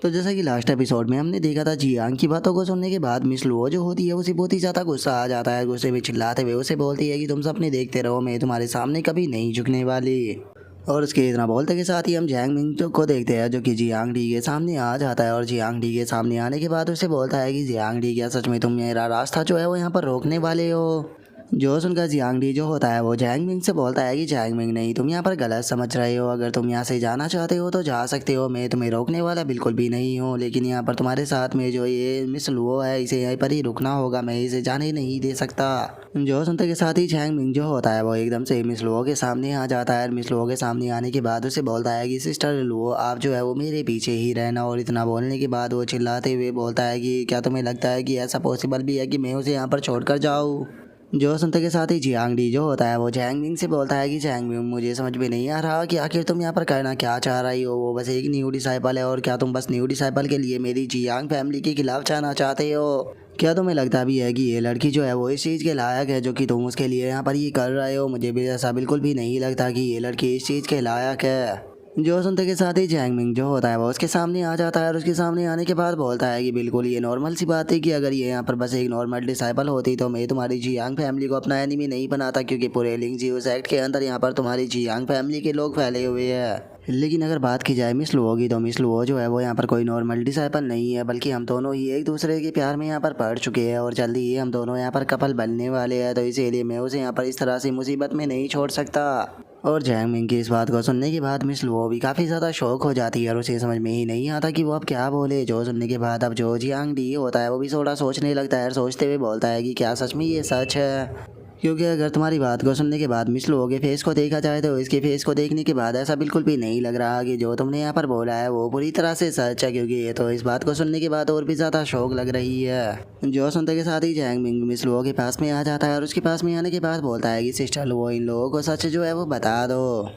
तो जैसा कि लास्ट एपिसोड में हमने देखा था, जियांग की बातों को सुनने के बाद मिस लुओ जो होती है उसे बहुत ही ज़्यादा गुस्सा आ जाता है। गुस्से में चिल्लाते हुए उसे बोलती है कि तुम सपने देखते रहो, मैं तुम्हारे सामने कभी नहीं झुकने वाली। और उसके इतना बोलते के साथ ही हम जैंग मिंग को देखते हैं, जो कि जियांग डी के सामने आ जाता है। और जियांग डी के सामने आने के बाद उसे बोलता है कि जियांग डी, क्या सच में तुम मेरा रास्ता जो है वो यहाँ पर रोकने वाले हो? जो सुनकर जियांग डी जो होता है वो जैंग मिंग से बोलता है कि जैंग मिंग, नहीं, तुम यहाँ पर गलत समझ रहे हो। अगर तुम यहाँ से जाना चाहते हो तो जा सकते हो, मैं तुम्हें रोकने वाला बिल्कुल भी नहीं हूँ। लेकिन यहाँ पर तुम्हारे साथ में जो ये मिस लुओ है, इसे यहीं पर ही रुकना होगा, मैं इसे जाने नहीं दे सकता। जो सुनते के साथ ही जैंग मिंग जो होता है वो एकदम से मिस लुओ के सामने आ जाता है। मिस लुओ के सामने आने के बाद उसे बोलता है कि सिस्टर लुओ, आप जो है वो मेरे पीछे ही रहना। और इतना बोलने के बाद वो चिल्लाते हुए बोलता है कि क्या तुम्हें लगता है कि ऐसा पॉसिबल भी है कि मैं उसे यहाँ पर छोड़कर जाऊँ? जो सुनते के साथ ही जियांग डी जो होता है वो जैंग मिंग से बोलता है कि जैंग मिंग, मुझे समझ में नहीं आ रहा कि आखिर तुम यहाँ पर करना क्या चाह रही हो। वो बस एक न्यू डिसाइपल है, और क्या तुम बस न्यू डिसाइपल के लिए मेरी जियांग फैमिली के खिलाफ जाना चाहते हो? क्या तुम्हें लगता भी है कि ये लड़की जो है वो इस चीज़ के लायक है जो कि तुम उसके लिए यहाँ पर ये कर रहे हो? मुझे भी ऐसा बिल्कुल भी नहीं लगता कि ये लड़की इस चीज़ के लायक है। जो सुनते के साथ ही जैंग मिंग जो होता है वो उसके सामने आ जाता है। और उसके सामने आने के बाद बोलता है कि बिल्कुल ये नॉर्मल सी बात है कि अगर ये यहाँ पर बस एक नॉर्मल डिसाइपल होती तो मैं तुम्हारी जियांग फैमिली को अपना एनिमी नहीं बनाता, क्योंकि पूरे लिंग जीवस एक्ट के अंदर यहाँ पर तुम्हारी जियांग फैमिली के लोग फैले हुए हैं। लेकिन अगर बात की जाए मिस लुओ की, तो मिस लुओ जो है वो यहाँ पर कोई नॉर्मल डिसाइपल नहीं है, बल्कि हम दोनों ही एक दूसरे के प्यार में यहाँ पर पड़ चुके हैं और जल्दी ही हम दोनों यहाँ पर कपल बनने वाले हैं। तो इसीलिए मैं उसे यहाँ पर इस तरह से मुसीबत में नहीं छोड़ सकता। और जैंग मिंग की इस बात को सुनने के बाद मिस लुओ भी काफ़ी ज़्यादा शौक हो जाती है और उसे समझ में ही नहीं आता कि वो अब क्या बोले। जो सुनने के बाद अब जो जियांग डी होता है वो भी थोड़ा सोचने लगता है और सोचते हुए बोलता है कि क्या सच में ये सच है? क्योंकि अगर तुम्हारी बात को सुनने के बाद मिस लुओ के फेस को देखा जाए तो इसके फेस को देखने के बाद ऐसा बिल्कुल भी नहीं लग रहा कि जो तुमने यहाँ पर बोला है वो पूरी तरह से सच है, क्योंकि ये तो इस बात को सुनने के बाद और भी ज़्यादा शौक लग रही है। जो सुनते के साथ ही जैंग मिंग मिस लुओ के पास में आ जाता है और उसके पास में आने के बाद बोलता है कि सिस्टर लुओ, इन लोगों को सच जो है वो बता दो।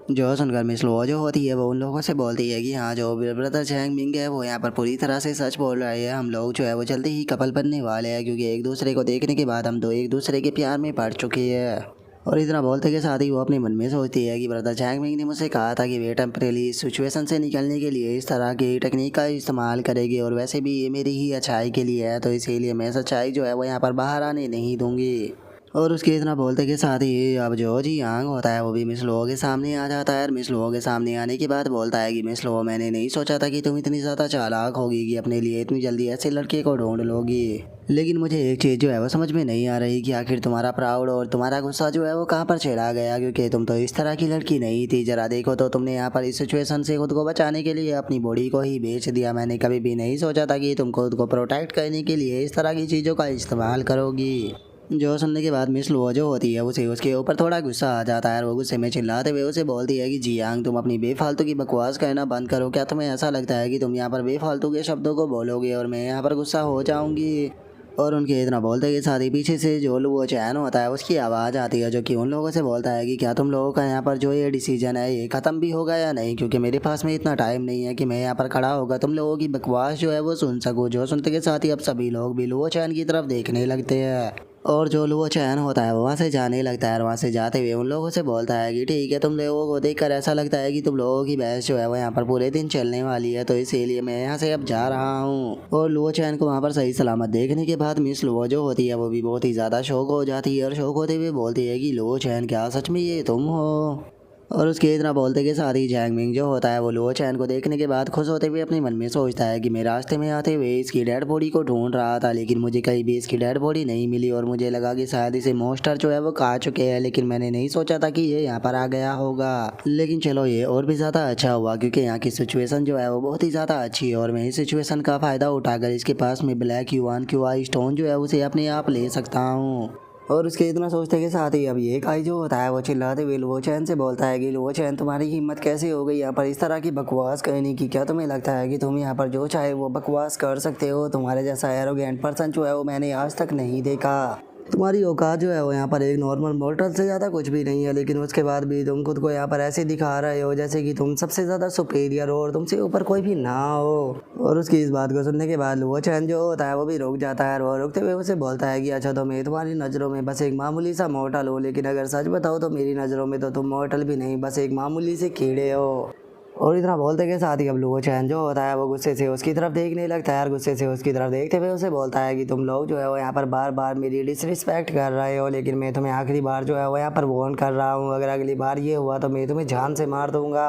जो सुनकर मिस लुओ जो होती है वो उन लोगों से बोलती है कि हाँ, जो ब्रदर जैंग मिंग है वो यहाँ पर पूरी तरह से सच बोल रहे हैं। हम लोग जो है वो जल्दी ही कपल बनने वाले हैं, क्योंकि एक दूसरे को देखने के बाद हम दो एक दूसरे के प्यार में पड़ चुके हैं। और इतना बोलते के साथ ही वो अपने मन में सोचती है कि ब्रदर जैंग मिंग ने मुझसे कहा था कि वे टेम्परेली इस सिचुएशन से निकलने के लिए इस तरह की टेक्निक का इस्तेमाल करेगी, और वैसे भी ये मेरी ही अच्छाई के लिए है, तो इसीलिए मैं सच्चाई जो है वो यहाँ पर बाहर आने नहीं दूंगी। और उसके इतना बोलते के साथ ही अब जो जियांग होता है वो भी मिस लुओ के सामने आ जाता है। और मिस लुओ के सामने आने के बाद बोलता है कि मिस लुओ, मैंने नहीं सोचा था कि तुम इतनी ज़्यादा चालाक होगी कि अपने लिए इतनी जल्दी ऐसे लड़के को ढूंढ लोगी। लेकिन मुझे एक चीज़ जो है वो समझ में नहीं आ रही कि आखिर तुम्हारा प्राउड और तुम्हारा गुस्सा जो है वो कहाँ पर चढ़ा गया, क्योंकि तुम तो इस तरह की लड़की नहीं थी। जरा देखो तो तुमने यहाँ पर इस सिचुएशन से खुद को बचाने के लिए अपनी बॉडी को ही बेच दिया। मैंने कभी भी नहीं सोचा था कि तुम खुद को प्रोटेक्ट करने के लिए इस तरह की चीज़ों का इस्तेमाल करोगी। जो सुनने के बाद मिस लुओ जो होती है उसे उसके ऊपर थोड़ा गुस्सा आ जाता है और वो गुस्से में चिल्लाते हुए उसे बोलती है कि जियांग, तुम अपनी बेफालतू की बकवास करना बंद करो। क्या तुम्हें ऐसा लगता है कि तुम यहाँ पर बेफालतू के शब्दों को बोलोगे और मैं यहाँ पर गुस्सा हो जाऊंगी? और उनके इतना बोलते के साथ ही पीछे से जो वो चैन होता है उसकी आवाज़ आती है, जो कि उन लोगों से बोलता है कि क्या तुम लोगों का यहाँ पर जो ये डिसीजन है ये ख़त्म भी होगा या नहीं, क्योंकि मेरे पास में इतना टाइम नहीं है कि मैं यहाँ पर खड़ा होकर तुम लोगों की बकवास जो है वो सुन सकूँ। जो सुनते के साथ ही अब सभी लोग भी लुओ चैन की तरफ देखने लगते हैं। और जो लुओ चैन होता है वो वहाँ से जाने लगता है और वहाँ से जाते हुए उन लोगों से बोलता है कि ठीक है, तुम लोगों को देखकर ऐसा लगता है कि तुम लोगों की बहस जो है वो यहाँ पर पूरे दिन चलने वाली है, तो इसीलिए मैं यहाँ से अब जा रहा हूँ। और लुओ चैन को वहाँ पर सही सलामत देखने के बाद मिस लुओ जो होती है वो भी बहुत ही ज़्यादा शौक हो जाती है और शौक होते हुए बोलती है कि लुओ चैन, क्या सच में ये तुम हो? और उसके इतना बोलते के साथ ही जैंग मिंग जो होता है वो लुओ चैन को देखने के बाद खुश होते हुए अपने मन में सोचता है कि मैं रास्ते में आते हुए इसकी डेड बॉडी को ढूंढ रहा था, लेकिन मुझे कहीं भी इसकी डेड बॉडी नहीं मिली और मुझे लगा कि शायद इसे मॉन्स्टर जो है वो खा चुके हैं, लेकिन मैंने नहीं सोचा था कि ये यहाँ पर आ गया होगा। लेकिन चलो, ये और भी ज़्यादा अच्छा हुआ क्योंकि यहाँ की सिचुएशन जो है वो बहुत ही ज़्यादा अच्छी है और मैं इस सिचुएशन का फ़ायदा उठाकर इसके पास में ब्लैक युआन क्यूआई स्टोन जो है उसे अपने आप ले सकता हूँ। और उसके इतना सोचते के साथ ही अब ये काई जो होता है वो चिल्लाते हुए लुओ चैन से बोलता है कि लुओ चैन, तुम्हारी हिम्मत कैसे हो गई यहाँ पर इस तरह की बकवास करने की? क्या तुम्हें लगता है कि तुम यहाँ पर जो चाहे वो बकवास कर सकते हो? तुम्हारे जैसा एरोगेंट पर्सन जो है वो मैंने आज तक नहीं देखा। तुम्हारी औकात जो है वो यहाँ पर एक नॉर्मल मोर्टल से ज़्यादा कुछ भी नहीं है, लेकिन उसके बाद भी तुम खुद को यहाँ पर ऐसे दिखा रहे हो जैसे कि तुम सबसे ज़्यादा सुपीरियर हो और तुमसे ऊपर कोई भी ना हो। और उसकी इस बात को सुनने के बाद लुओ चैन जो होता है वो भी रुक जाता है और रुकते हुए उसे बोलता है कि अच्छा, तो मैं तुम्हारी नज़रों में बस एक मामूली सा मोर्टल हो, लेकिन अगर सच बताओ तो मेरी नज़रों में तो तुम मोर्टल भी नहीं, बस एक मामूली से कीड़े हो। और इतना बोलते के साथ ही अब लुओ चैन जो होता है वो गुस्से से उसकी तरफ देखने लगता है और गुस्से से उसकी तरफ देखते हुए उसे बोलता है कि तुम लोग जो है वो यहाँ पर बार बार मेरी डिसरिस्पेक्ट कर रहे हो, लेकिन मैं तुम्हें आखिरी बार जो है वो यहाँ पर वार्न कर रहा हूँ, अगर अगली बार ये हुआ तो मैं तुम्हें जान से मार दूंगा।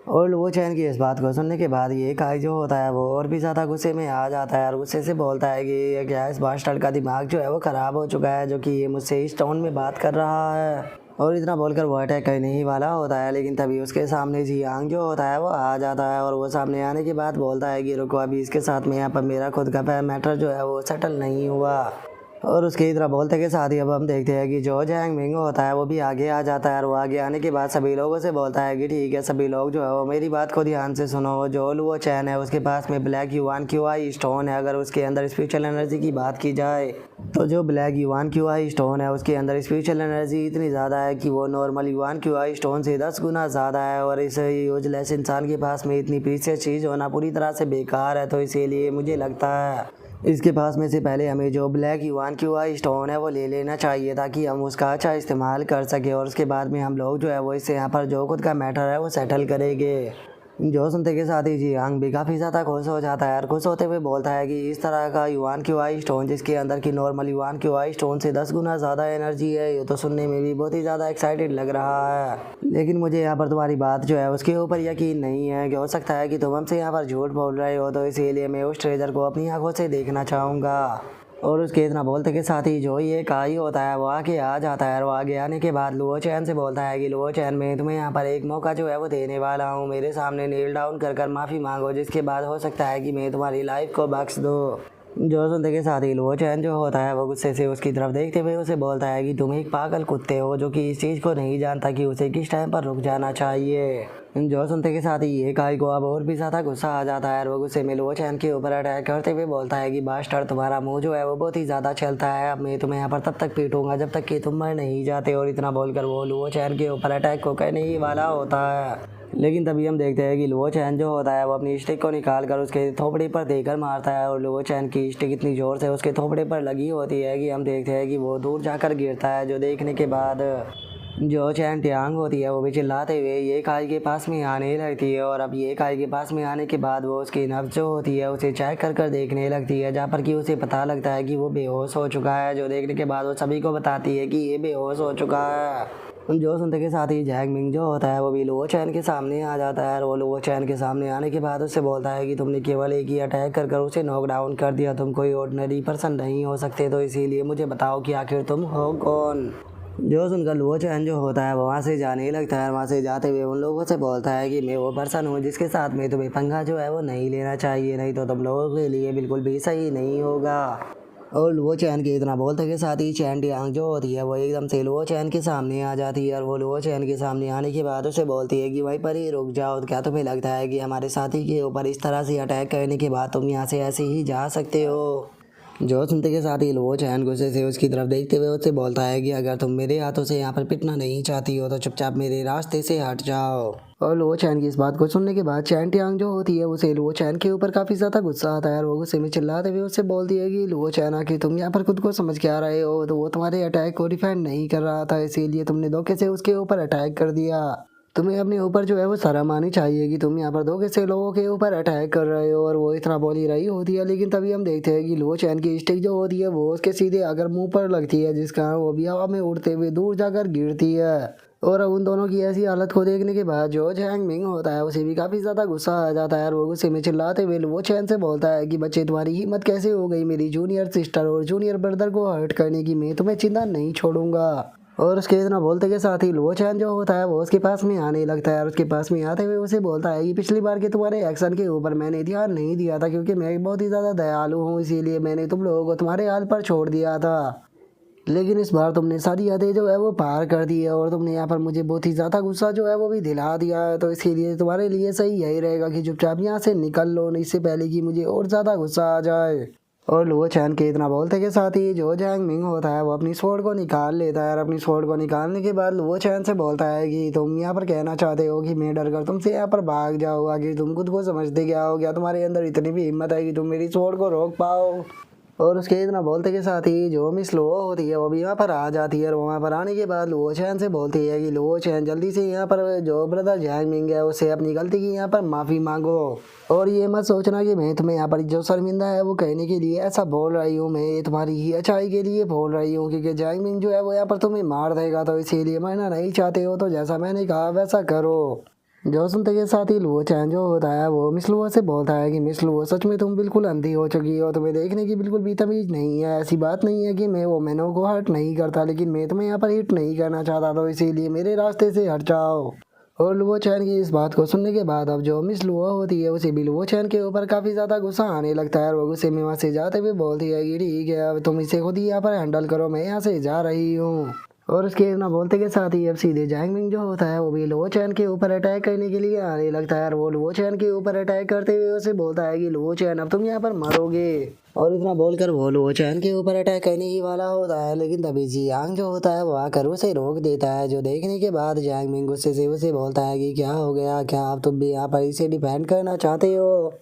और लुओ चैन की इस बात को सुनने के बाद ये काई जो होता है वो और भी ज़्यादा गुस्से में आ जाता है और गुस्से से बोलता है कि ये क्या इस बास्टर्ड का दिमाग जो है वो ख़राब हो चुका है, जो कि ये मुझसे इस टोन में बात कर रहा है। और इतना बोलकर वो अटैक करने ही वाला होता है, लेकिन तभी उसके सामने जियांग जो होता है वो आ जाता है और वो सामने आने के बाद बोलता है कि रुको, अभी इसके साथ में यहाँ पर मेरा खुद का मैटर जो है वो सेटल नहीं हुआ। और उसके इतना बोलते के साथ ही अब हम देखते हैं कि जो जैंग मिंग होता है वो भी आगे आ जाता है और वो आगे आने के बाद सभी लोगों से बोलता है कि ठीक है सभी लोग जो है वो मेरी बात को ध्यान से सुनो। जो लुओ चैन है उसके पास में ब्लैक युआन क्यूआई स्टोन है, अगर उसके अंदर स्पिरिचुअल एनर्जी की बात की जाए तो जो ब्लैक युआन क्यूआई स्टोन है उसके अंदर स्पिरिचुअल एनर्जी इतनी ज़्यादा है कि वो नॉर्मल युआन क्यूआई स्टोन से 10 गुना ज़्यादा है। और इस यूजलेस इंसान के पास में इतनी प्रीशियस चीज़ होना पूरी तरह से बेकार है, तो इसीलिए मुझे लगता है इसके पास में से पहले हमें जो ब्लैक युआन क्यूआई स्टोन है वो ले लेना चाहिए ताकि हम उसका अच्छा इस्तेमाल कर सके और उसके बाद में हम लोग जो है वो इससे यहाँ पर जो खुद का मैटर है वो सेटल करेंगे। जो सुनते के साथ ही जियांग भी काफ़ी ज़्यादा खुश हो जाता है और खुश होते हुए बोलता है कि इस तरह का युआन क्यूआई स्टोन जिसके अंदर की नॉर्मल युआन क्यूआई स्टोन से 10 गुना ज़्यादा एनर्जी है, ये तो सुनने में भी बहुत ही ज़्यादा एक्साइटेड लग रहा है। लेकिन मुझे यहाँ पर तुम्हारी बात जो है उसके ऊपर यकीन नहीं है कि हो सकता है कि तुम हमसे यहाँ पर झूठ बोल रहे हो, तो इसीलिए मैं उस ट्रेजर को अपनी आंखों से देखना चाहूँगा। और उसके इतना बोलते के साथ ही जो ये काई होता है वो आगे आ जाता है और वो आगे आने के बाद लुओ चैन से बोलता है कि लुओ चैन, मैं तुम्हें यहाँ पर एक मौका जो है वो देने वाला हूँ, मेरे सामने नील डाउन कर माफ़ी मांगो, जिसके बाद हो सकता है कि मैं तुम्हारी लाइफ को बख्श दूँ। जो सुनते के साथ ही लुओ चैन जो होता है वो गुस्से से उसकी तरफ देखते हुए उसे बोलता है कि तुम एक पागल कुत्ते हो जो कि इस चीज़ को नहीं जानता कि उसे किस टाइम पर रुक जाना चाहिए। जो सुनते के साथ ही ये काई को अब और भी ज़्यादा गुस्सा आ जाता है और वो गुस्से में लुओ चैन के ऊपर अटैक करते हुए बोलता है कि बास्टर्ड, तुम्हारा मुंह जो है वो बहुत ही ज़्यादा चलता है, अब मैं तुम्हें यहाँ पर तब तक पीटूंगा जब तक कि तुम मर नहीं जाते। और इतना बोलकर वो लुओ चैन के ऊपर अटैक को करने ही वाला होता है, लेकिन तभी हम देखते हैं कि लुओ चैन जो होता है वो अपनी स्टिक को निकाल कर उसके थोपड़े पर देकर मारता है और लुओ चैन की स्टिक इतनी ज़ोर से उसके थोपड़े पर लगी होती है कि हम देखते हैं कि वो दूर जाकर गिरता है। जो देखने के बाद जो चैन ट्यांग होती है वो भी चिल्लाते हुए ये काई के पास में आने लगती है और अब ये काई के पास में आने के बाद वो उसकी नब्ज़ जो होती है उसे चेक कर देखने लगती है, जहाँ पर कि उसे पता लगता है कि वो बेहोश हो चुका है। जो देखने के बाद वो सभी को बताती है कि ये बेहोश हो चुका है। जो सुनते के साथ ही जैंग मिंग जो होता है वो भी लुओ चैन के सामने आ जाता है और वो लुओ चैन के सामने आने के बाद उससे बोलता है कि तुमने केवल एक ही अटैक कर उसे नॉक डाउन कर दिया, तुम कोई ऑर्डिनरी पर्सन नहीं हो सकते, तो इसीलिए मुझे बताओ कि आखिर तुम हो कौन। जो सुनकर लुओ चैन जो होता है वो वहाँ से जाने लगता है। वहाँ से जाते हुए उन लोगों से बोलता है कि मैं वो पर्सन हूँ जिसके साथ में तुम्हें पंगा जो है वो नहीं लेना चाहिए, नहीं तो तुम लोगों के लिए बिल्कुल भी सही नहीं होगा। और लुओ चैन के इतना बोलते के साथ ही चैन ट्यांग जो होती है वो एकदम से लुओ चैन के सामने आ जाती है और वो लुओ चैन के सामने आने के बाद उसे बोलती है कि वहीं पर ही रुक जाओ, क्या तुम्हें लगता है कि हमारे साथी के ऊपर इस तरह से अटैक करने के बाद तुम यहाँ से ऐसे ही जा सकते हो। जो सुनते के साथ ही लुओ चैन गुस्से से उसकी तरफ देखते हुए उससे बोलता है कि अगर तुम मेरे हाथों से यहाँ पर पिटना नहीं चाहती हो तो चुपचाप मेरे रास्ते से हट जाओ। और लुओ चैन की इस बात को सुनने के बाद चैन ट्यांग जो होती है उसे लुओ चैन के ऊपर काफ़ी ज़्यादा गुस्सा आता है और वो गुस्से में चिल्लाते हुए उससे बोलती है कि लुओ चैन, आखिर तुम यहाँ पर खुद को समझ के आ रहे हो, तो वो तुम्हारे अटैक को डिफेंड नहीं कर रहा था, इसीलिए तुमने धोखे से उसके ऊपर अटैक कर दिया। तुम्हें अपने ऊपर जो है वो शर्म आनी चाहिए कि तुम यहाँ पर धोखे से लोगों के ऊपर अटैक कर रहे हो। और वो इतना बोल ही रही होती है, लेकिन तभी हम देखते हैं कि लुओ चैन की स्टिक जो होती है वो उसके सीधे अगर मुंह पर लगती है, जिस कारण वो भी हवा में उड़ते हुए दूर जाकर गिरती है। और अब उन दोनों की ऐसी हालत को देखने के बाद जो जैंग मिंग होता है उसे भी काफ़ी ज़्यादा गुस्सा आ जाता है और वो गुस्से में चिल्लाते हुए लुओ चैन से बोलता है कि बच्चे, तुम्हारी हिम्मत कैसे हो गई मेरी जूनियर सिस्टर और जूनियर ब्रदर को हर्ट करने की, मैं तुम्हें चिंता नहीं छोड़ूंगा। और उसके इतना बोलते के साथ ही लुओ चैन जो होता है वो उसके पास में आने लगता है और उसके पास में आते हुए उसे बोलता है कि पिछली बार के तुम्हारे एक्शन के ऊपर मैंने ध्यान नहीं दिया था, क्योंकि मैं बहुत ही ज़्यादा दयालु हूँ, इसीलिए मैंने तुम लोगों को तुम्हारे हाल पर छोड़ दिया था। लेकिन इस बार तुमने सारी हदें जो है वो पार कर दी है और तुमने यहाँ पर मुझे बहुत ही ज़्यादा गुस्सा जो है वो भी दिला दिया है, तो इसके लिए तुम्हारे लिए सही यही रहेगा कि चुपचाप यहाँ से निकल लो, नहीं इससे पहले कि मुझे और ज़्यादा गुस्सा आ जाए। और लुओ चैन के इतना बोलते के साथ ही जो जैंग मिंग होता है वो अपनी स्वॉर्ड को निकाल लेता है और अपनी स्वॉर्ड को निकालने के बाद लुओ चैन से बोलता है कि तुम यहाँ पर कहना चाहते हो कि मैं डर कर तुमसे यहाँ पर भाग जाओ, आखिर तुम खुद को समझते क्या हो, क्या तुम्हारे अंदर इतनी भी हिम्मत है कि तुम मेरी स्वॉर्ड को रोक पाओ। और उसके इतना बोलते के साथ ही जो मिस लो होती है वो भी यहाँ पर आ जाती है। और वहाँ पर आने के बाद लुओ चैन से बोलती है कि लुओ चैन जल्दी से यहाँ पर जो ब्रदर जैंग मिंग है उससे अपनी गलती की यहाँ पर माफ़ी मांगो। और ये मत सोचना कि मैं तुम्हें यहाँ पर जो शर्मिंदा है वो कहने के लिए ऐसा बोल रही हूँ, मैं ये तुम्हारी ही अच्छाई के लिए बोल रही हूँ, क्योंकि जैंग मिंग जो है वो यहाँ पर तुम्हें मार देगा। तो इसीलिए मरना नहीं चाहते हो तो जैसा मैंने कहा वैसा करो। जो सुनते के साथ ही लुओ चैन जो होता है वो मिस लुओ से बोलता है कि मिस लुओ सच में तुम बिल्कुल अंधी हो चुकी हो, तुम्हें देखने की बिल्कुल भी तमीज नहीं है। ऐसी बात नहीं है कि मैं वो मैनों को हर्ट नहीं करता, लेकिन मैं तुम्हें यहाँ पर हिट नहीं करना चाहता, तो इसीलिए मेरे रास्ते से हट जाओ। और लुओ चैन की इस बात को सुनने के बाद अब जो मिस लुओ होती है उसे भी लुओ चैन के ऊपर काफ़ी ज़्यादा गुस्सा आने लगता है। और वो गुस्से में वहाँ से जाते हुए बोलती है कि ठीक है अब तुम इसे खुद ही यहाँ पर हैंडल करो, मैं यहाँ से जा रही हूँ। और उसके इतना बोलते के साथ ही अब सीधे जैंग मिंग जो होता है वो भी लुओ चैन के ऊपर अटैक करने के लिए आने लगता है। और वो लुओ चैन के ऊपर अटैक करते हुए उसे बोलता है कि लुओ चैन अब तुम यहाँ पर मरोगे। और इतना बोलकर वो लुओ चैन के ऊपर अटैक करने ही वाला होता है, लेकिन तभी जियांग जो होता है वो आकर उसे रोक देता है। जो देखने के बाद जैंग मिंग गुस्से से उसे बोलता है कि क्या हो गया, क्या आप तुम भी यहाँ पर इसे डिफेंड करना चाहते हो।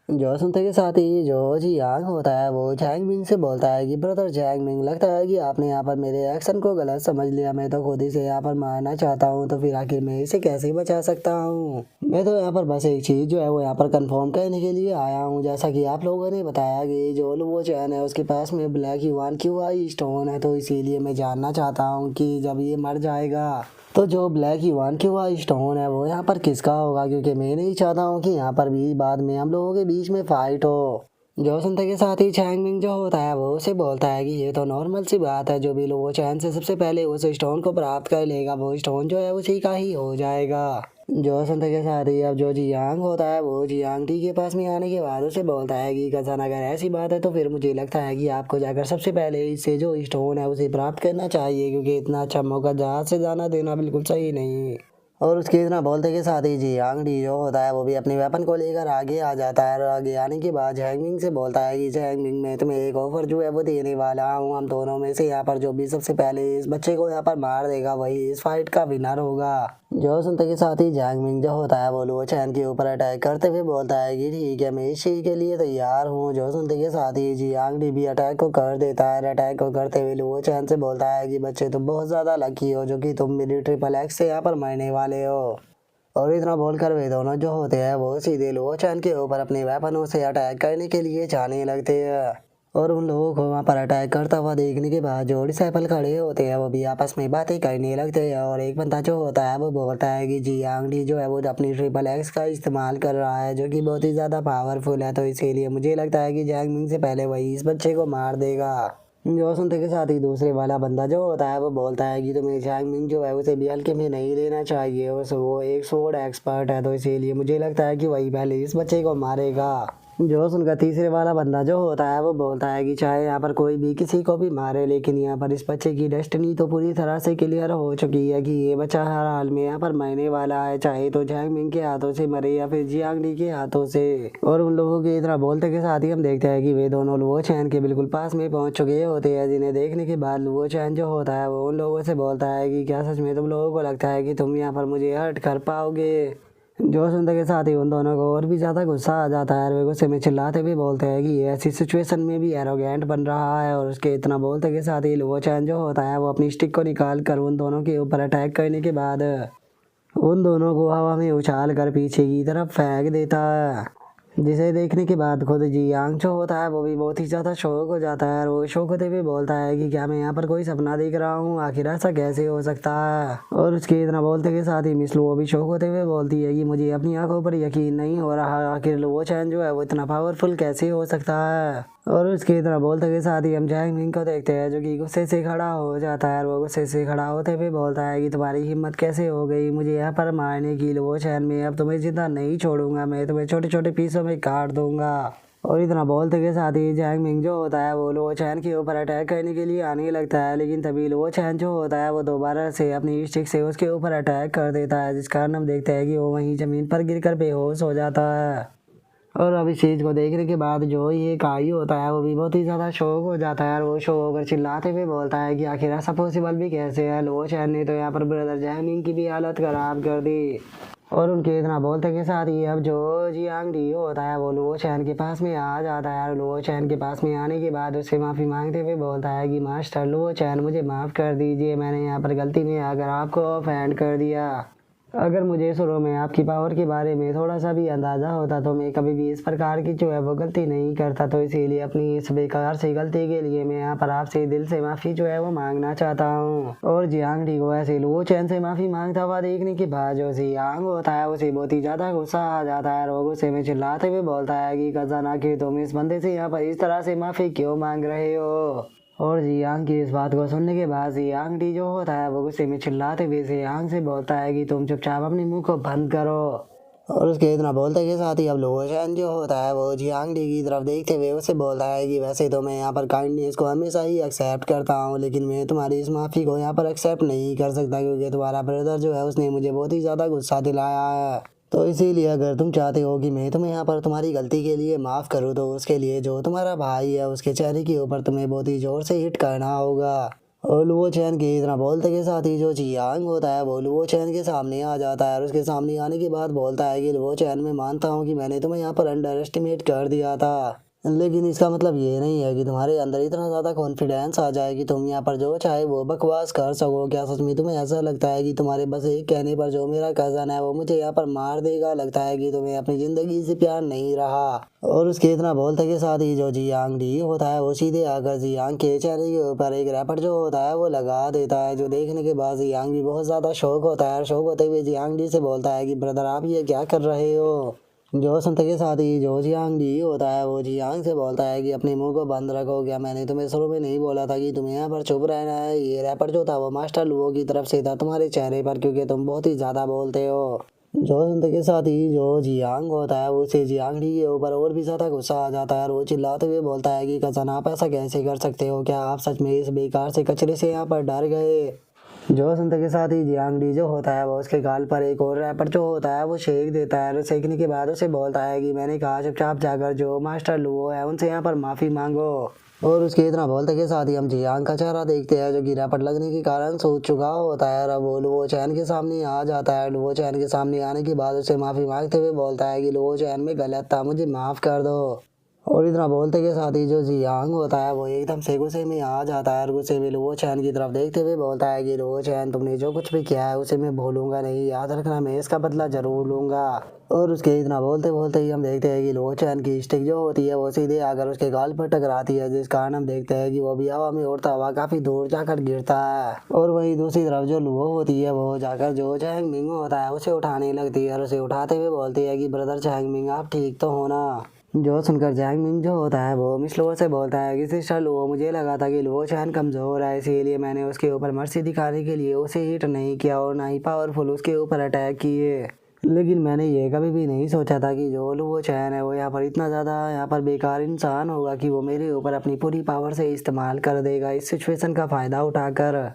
जो सुनते के साथ ही जो जियांग होता है वो जैंग मिंग से बोलता है कि ब्रदर जैंग मिंग, लगता है कि आपने यहाँ पर मेरे एक्शन को गलत समझ लिया, मैं तो खुद ही से यहाँ पर मारना चाहता हूँ, तो फिर आखिर मैं इसे कैसे बचा सकता हूँ। मैं तो यहाँ पर बस एक चीज़ जो है वो यहाँ पर कंफर्म करने के लिए आया हूँ, जैसा कि आप लोगों ने बताया कि जो लुओ चैन है उसके पास में black yuan Q I stone है, तो इसीलिए मैं जानना चाहता हूँ कि जब ये मर जाएगा तो जो black yuan Q I stone है वो यहाँ पर किसका होगा, क्योंकि मैं नहीं चाहता हूँ कि यहाँ पर भी बाद में हम लोगों के बीच में फाइट हो। जो सुनते के साथ ही चैंग मिंग जो होता है वो उसे बोलता है कि ये तो नॉर्मल सी बात है, जो भी लोग वो चैन से सबसे पहले उस स्टोन को प्राप्त कर लेगा वो स्टोन जो है उसी का ही हो जाएगा। जो सुनते के साथ ही अब जो जियांग होता है वो जियांग टी के पास में आने के बाद उसे बोलता है कि कज़न अगर ऐसी बात है तो फिर मुझे लगता है कि आपको जाकर सबसे पहले इससे जो स्टोन है उसे प्राप्त करना चाहिए, क्योंकि इतना अच्छा मौका जहाज से जाना देना बिल्कुल सही नहीं। और उसके इतना बोलते के साथ ही जियांग डी जो होता है वो भी अपने वेपन को लेकर आगे आ जाता है। और आगे आने के बाद जैंग मिंग से बोलता है कि जैंग मिंग, मैं तुम्हें एक ऑफर जो है वो देने वाला हूँ, हम दोनों में से यहाँ पर जो भी सबसे पहले इस बच्चे को यहाँ पर मार देगा वही इस फाइट का विनर होगा। जो सुनते के साथ ही जैंग मिंग जो होता है वो लुओ चैन के ऊपर अटैक करते हुए बोलता है कि ठीक है मैं इस चीज़ के लिए तैयार हूँ। जो सुनते के साथ ही जियांग डी भी अटैक को कर देता है। अटैक को करते हुए लुओ चैन से बोलता है कि बच्चे तुम बहुत ज़्यादा लकी हो जो कि तुम मेरी ट्रिपल एक्स से यहाँ पर मरने वाले हो। और इतना बोलकर वे दोनों जो होते हैं वो सीधे लुओ चैन के ऊपर अपने वेपनों से अटैक करने के लिए जाने लगते हैं। और उन लोगों को वहाँ पर अटैक करता हुआ देखने के बाद जो डिसाइपल खड़े होते हैं वो भी आपस में बातें करने लगते हैं। और एक बंदा जो होता है वो बोलता है कि जियांग डी जो है वो अपनी ट्रिपल एक्स का इस्तेमाल कर रहा है जो कि बहुत ही ज़्यादा पावरफुल है, तो इसीलिए मुझे लगता है कि जैंग मिंग से पहले वही इस बच्चे को मार देगा। जो सुनते के साथ ही दूसरे वाला बंदा जो होता है वो बोलता है कि तुम्हें जैंग मिंग जो है उसे भी हल्के में नहीं लेना चाहिए, वो एक स्वॉर्ड एक्सपर्ट है, तो इसीलिए मुझे लगता है कि वही पहले इस बच्चे को मारेगा। जो सुनकर तीसरे वाला बंदा जो होता है वो बोलता है कि चाहे यहाँ पर कोई भी किसी को भी मारे, लेकिन यहाँ पर इस बच्चे की डेस्टिनी तो पूरी तरह से क्लियर हो चुकी है कि ये बच्चा हर हाल में यहाँ पर मरने वाला है, चाहे तो जैंग मिंग के हाथों से मरे या फिर जियांग डी के हाथों से। और उन लोगों की इतना बोलते के साथ ही हम देखते हैं कि वे दोनों लुओ चैन के बिल्कुल पास में पहुंच चुके होते हैं, जिन्हें देखने के बाद लुओ चैन जो होता है वो उन लोगों से बोलता है कि क्या सच में तुम लोगों को लगता है कि तुम यहाँ पर मुझे हर्ट कर पाओगे। जो सुनते के साथ ही उन दोनों को और भी ज़्यादा गुस्सा आ जाता है। वे गुस्से में चिल्लाते हुए बोलते हैं कि ये ऐसी सिचुएशन में भी एरोगेंट बन रहा है। और उसके इतना बोलते के साथ ही लुओ चैन जो होता है वो अपनी स्टिक को निकाल कर उन दोनों के ऊपर अटैक करने के बाद उन दोनों को हवा में उछाल कर पीछे की तरफ फेंक देता है, जिसे देखने के बाद खुद जियांग जो होता है वो भी बहुत ही ज़्यादा शौक हो जाता है। और वो शौक होते हुए बोलता है कि क्या मैं यहाँ पर कोई सपना देख रहा हूँ, आखिर ऐसा कैसे हो सकता है। और उसके इतना बोलते के साथ ही मिस लुओ भी शौक होते हुए बोलती है कि मुझे अपनी आंखों पर यकीन नहीं हो रहा, आखिर लुओ चैन जो है वो इतना पावरफुल कैसे हो सकता है। और उसके इतना बोलते के साथ ही हम जैंग मिंग को देखते हैं जो कि गुस्से से खड़ा हो जाता है। और वो गुस्से से खड़ा होते हुए बोलता है कि तुम्हारी हिम्मत कैसे हो गई मुझे यहाँ पर मारने की लुओ चैन में, अब तुम्हें जिंदा नहीं छोड़ूंगा, मैं तुम्हें छोटे छोटे पीसों में काट दूंगा। और इतना बोलते के साथ ही जैंग मिंग जो होता है वो लुओ चैन के ऊपर अटैक करने के लिए आने लगता है, लेकिन तभी लुओ चैन जो होता है वो दोबारा से अपनी स्टिक से उसके ऊपर अटैक कर देता है, जिस कारण हम देखते हैं कि वो वहीं ज़मीन पर गिरकर बेहोश हो जाता है। और अब इस चीज़ को देखने के बाद जो ये काई होता है वो भी बहुत ही ज़्यादा शौक हो जाता है। और वो शौक होकर चिल्लाते हुए बोलता है कि आखिर ऐसा पॉसिबल भी कैसे है, लुओ चैन ने तो यहाँ पर ब्रदर जैंग मिंग की भी हालत ख़राब कर दी। और उनके इतना बोलते के साथ ही अब जो जियांग डी होता है वो लुओ चैन के पास में आ जाता है। और लुओ चैन के पास में आने के बाद उससे माफ़ी मांगते हुए बोलता है कि मास्टर लुओ चैन, मुझे माफ़ कर दीजिए, मैंने यहाँ पर गलती में आकर आपको ऑफेंड कर दिया। अगर मुझे शुरू में आपकी पावर के बारे में थोड़ा सा भी अंदाज़ा होता तो मैं कभी भी इस प्रकार की जो है वो गलती नहीं करता। तो इसीलिए अपनी इस बेकार सी गलती के लिए मैं यहाँ पर आपसे दिल से माफ़ी जो है वो मांगना चाहता हूँ। और जियांग डी को ऐसे लुओ चैन से माफ़ी मांगता हुआ देखने के बाद जो जियांग होता है उसे बहुत ही ज़्यादा गुस्सा आ जाता है। और गुस्से में चिल्लाते हुए बोलता है कि कज़न, आखिर तुम इस बंदे से यहाँ पर इस तरह से माफ़ी क्यों मांग रहे हो। और जियांग की इस बात को सुनने के बाद जियांग डी जो होता है वो गुस्से में चिल्लाते हुए जियांग से बोलता है कि तुम चुपचाप अपने मुंह को बंद करो। और उसके इतना बोलते के साथ ही अब लुओ चैन जो होता है वो जियांग डी की तरफ देखते हुए उसे बोलता है कि वैसे तो मैं यहाँ पर काइंडनेस को हमेशा ही एक्सेप्ट करता हूँ, लेकिन मैं तुम्हारी इस माफ़ी को यहाँ पर एक्सेप्ट नहीं कर सकता क्योंकि तुम्हारा ब्रदर जो है उसने मुझे बहुत ही ज़्यादा गुस्सा दिलाया है। तो इसीलिए अगर तुम चाहते हो कि मैं तुम्हें यहाँ पर तुम्हारी गलती के लिए माफ़ करूँ तो उसके लिए जो तुम्हारा भाई है उसके चेहरे के ऊपर तुम्हें बहुत ही ज़ोर से हिट करना होगा। और लुओ चैन के इतना बोलते के साथ ही जो जियांग होता है वो लुओ चैन के सामने आ जाता है। और उसके सामने आने के बाद बोलता है कि लुओ चैन, मैं मानता हूँ कि मैंने तुम्हें यहाँ पर अंडर एस्टिमेट कर दिया था, लेकिन इसका मतलब ये नहीं है कि तुम्हारे अंदर इतना ज़्यादा कॉन्फिडेंस आ जाए कि तुम यहाँ पर जो चाहे वो बकवास कर सको। क्या सच में तुम्हें ऐसा लगता है कि तुम्हारे बस एक कहने पर जो मेरा कज़न है वो मुझे यहाँ पर मार देगा? लगता है कि तुम्हें अपनी ज़िंदगी से प्यार नहीं रहा। और उसके इतना बोलते के साथ ही जो जियांग डी होता है वो सीधे आकर जियांग के चेहरे के ऊपर एक रैपर जो होता है वो लगा देता है, जो देखने के बाद जियांग भी बहुत ज़्यादा शौक होता है। और शौक होते हुए जियांग डी से बोलता है कि ब्रदर, आप ये क्या कर रहे हो। जो सुनते के साथ ही जो जियांग डी होता है वो जियांग से बोलता है कि अपने मुंह को बंद रखो। क्या मैंने तुम्हें शुरू में नहीं बोला था कि तुम्हें यहाँ पर चुप रहना है? ये रैपर जो था वो मास्टर लुओ की तरफ से था तुम्हारे चेहरे पर, क्योंकि तुम बहुत ही ज़्यादा बोलते हो। जो सुनते के साथ ही जो जियांग होता है उसे जियांग डी के ऊपर और भी ज़्यादा गुस्सा आ जाता है। और वो चिल्लाते हुए बोलता है कि कज़न, आप ऐसा कैसे कर सकते हो? क्या आप सच में इस बेकार से कचरे से यहाँ पर डर गए? जो सुनते के साथ ही जियांग डी जो होता है वो उसके गाल पर एक और रैपर जो होता है वो शेक देता है। और सेकने के बाद उसे बोलता है कि मैंने कहा चुपचाप जाकर जो मास्टर लुओ है उनसे यहाँ पर माफ़ी मांगो। और उसके इतना बोलते के साथ ही हम जियांग का चेहरा देखते हैं जो कि रैपर लगने के कारण सूज चुका होता है। और अब वो लुओ चैन के सामने आ जाता है। लुओ चैन के सामने आने के बाद उसे माफ़ी मांगते हुए बोलता है कि लुओ चैन, में गलत था, मुझे माफ़ कर दो। और इतना बोलते के साथ ही जो जियांग होता है वो एकदम से गुस्से में आ जाता है। और गुस्से में लुओ चैन की तरफ देखते हुए बोलता है कि लुओ चैन, तुमने जो कुछ भी किया है उसे मैं भूलूंगा नहीं, याद रखना, मैं इसका बदला जरूर लूंगा। और उसके इतना बोलते बोलते ही हम देखते हैं कि लुओ चैन की स्टिक जो होती है वो सीधे आकर उसके गाल पर टकराती है, जिस कारण हम देखते हैं कि वो भी हवा में उड़ता हुआ काफ़ी दूर जाकर गिरता है। और वहीं दूसरी तरफ जो लुओ होती है वो जाकर जो चैंग मिंग होता है उसे उठाने लगती है। और उसे उठाते हुए बोलती है कि ब्रदर चैंग मिंग, आप ठीक तो हो ना? जो सुनकर जैंग मिंग जो होता है वो मिस लुओ से बोलता है कि सिस्टर लुओ, मुझे लगा था कि लुओ चैन कमज़ोर है, इसीलिए मैंने उसके ऊपर मर्सी दिखाने के लिए उसे हिट नहीं किया और ना ही पावरफुल उसके ऊपर अटैक किए। लेकिन मैंने ये कभी भी नहीं सोचा था कि जो लुओ चैन है वो यहाँ पर इतना ज़्यादा यहाँ पर बेकार इंसान होगा कि वो मेरे ऊपर अपनी पूरी पावर से इस्तेमाल कर देगा इस सिचुएशन का फ़ायदा उठाकर।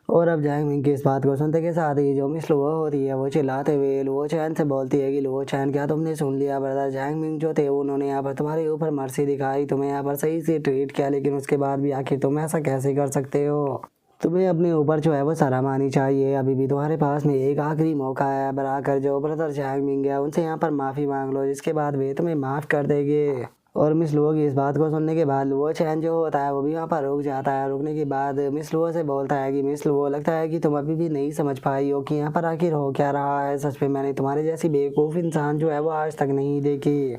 और अब जैंग मिंग की इस बात को सुनते के साथ ही जो मिस लुओ होती है वो चिल्लाते हुए लुओ चैन से बोलती है कि लुओ चैन, क्या तुमने सुन लिया? ब्रदर जैंग मिंग जो थे उन्होंने यहाँ पर तुम्हारे ऊपर मर्सी दिखाई, तुम्हें यहाँ पर सही से ट्रीट किया, लेकिन उसके बाद भी आखिर तुम ऐसा कैसे कर सकते हो? तुम्हें अपने ऊपर जो है वो शर्म आनी चाहिए। अभी भी तुम्हारे पास में एक आखिरी मौका है, अब आकर जो ब्रदर जैंग मिंग है उनसे यहाँ पर माफ़ी मांग लो, जिसके बाद वे तुम्हें माफ़ कर देंगे। और मिस लुओ की इस बात को सुनने के बाद लुओ चैन जो होता है वो भी वहाँ पर रुक जाता है। रुकने के बाद मिस लुओ से बोलता है कि मिस लुओ, लगता है कि तुम अभी भी नहीं समझ पाई हो कि यहाँ पर आखिर हो क्या रहा है। सच में मैंने तुम्हारे जैसी बेवकूफ़ इंसान जो है वो आज तक नहीं देखी।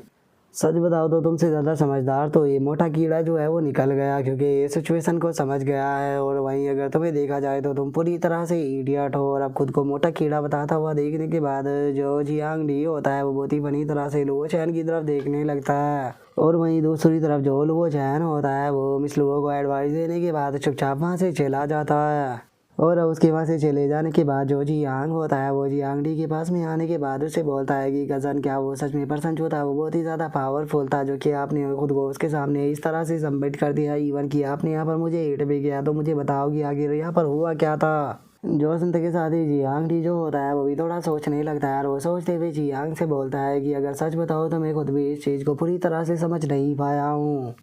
सच बताओ तो तुमसे ज़्यादा समझदार तो ये मोटा कीड़ा जो है वो निकल गया, क्योंकि ये सिचुएशन को समझ गया है। और वहीं अगर तुम्हें देखा जाए तो तुम पूरी तरह से इडियट हो। और अब खुद को मोटा कीड़ा बताता हुआ देखने के बाद जो जियांग डी होता है वो बहुत ही फनी तरह से लुओ चैन की तरफ देखने लगता है। और वहीं दूसरी तरफ जो लुओ चैन होता है वो मिस लुओ को एडवाइस देने के बाद चुपचाप वहाँ से चला जाता है। और उसके वहाँ से चले जाने के बाद जो जियांग होता है वो जियांग डी के पास में आने के बाद उससे बोलता है कि कज़न, क्या वो सच में पर्सन जो था वो बहुत ही ज़्यादा पावरफुल था, जो कि आपने खुद को उसके सामने इस तरह से सबमिट कर दिया, इवन कि आपने यहाँ पर मुझे हिट भी किया। तो मुझे बताओ कि आखिर यहाँ पर हुआ क्या था? जो सुनते के साथ ही जियांग डी जो होता है वो भी थोड़ा सोचने लगता है। और वो सोचते हुए जियांग से बोलता है कि अगर सच बताओ तो मैं खुद भी इस चीज़ को पूरी तरह से समझ नहीं पाया हूँ।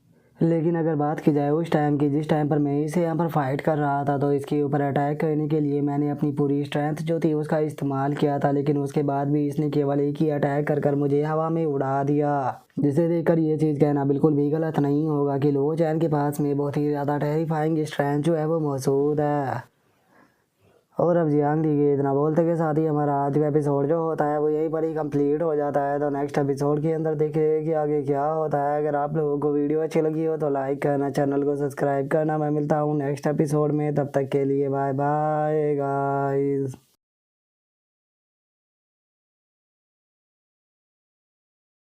लेकिन अगर बात की जाए उस टाइम की जिस टाइम पर मैं इसे यहाँ पर फाइट कर रहा था, तो इसके ऊपर अटैक करने के लिए मैंने अपनी पूरी स्ट्रेंथ जो थी उसका इस्तेमाल किया था, लेकिन उसके बाद भी इसने केवल एक ही अटैक कर मुझे हवा में उड़ा दिया। जिसे देखकर ये चीज़ कहना बिल्कुल भी गलत नहीं होगा कि लो चैन के पास में बहुत ही ज़्यादा टेरिफाइंग स्ट्रेंथ जो है वो मौजूद है। और अब जियांग दी के इतना बोलते के साथ ही हमारा आज का एपिसोड जो होता है वो यहीं पर ही कंप्लीट हो जाता है। तो नेक्स्ट एपिसोड के अंदर देखिए कि आगे क्या होता है। अगर आप लोगों को वीडियो अच्छी लगी हो तो लाइक करना, चैनल को सब्सक्राइब करना। मैं मिलता हूँ नेक्स्ट एपिसोड में, तब तक के लिए बाय बाय गाइस।